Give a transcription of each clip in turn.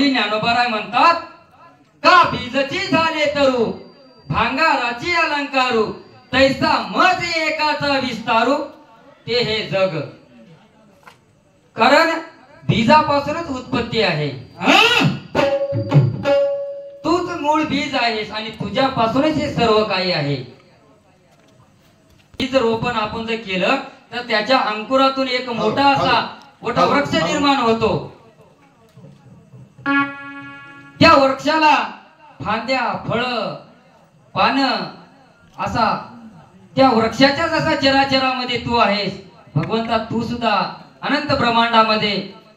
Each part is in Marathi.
माऊली ज्ञानोबाराय म्हणतात का बीजची झाले तरू भांगाराची अलंकारू तैसा मज एकाचा विस्तारू ते हे जग. कारण बीजापासूनच उत्पत्ती आहे. तूच मूळ बीज आहेस आणि तुझ्यापासूनच हे सर्व काही आहे. बीज रोपण आपण जर केलं तर त्याच्या अंकुरातून एक मोठा असा मोठा वृक्ष निर्माण होतो. त्या वृक्षाला फांद्या, फळ, पानं असा त्या वृक्षाच्या जसा चराचरामध्ये तू आहेस भगवंता, तू सुद्धा अनंत ब्रह्मांडामध्ये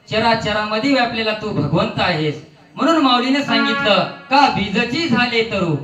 चराचरामध्ये व्यापलेला तू भगवंत आहेस. म्हणून माऊलीने सांगितलं का बीजची झाले तरू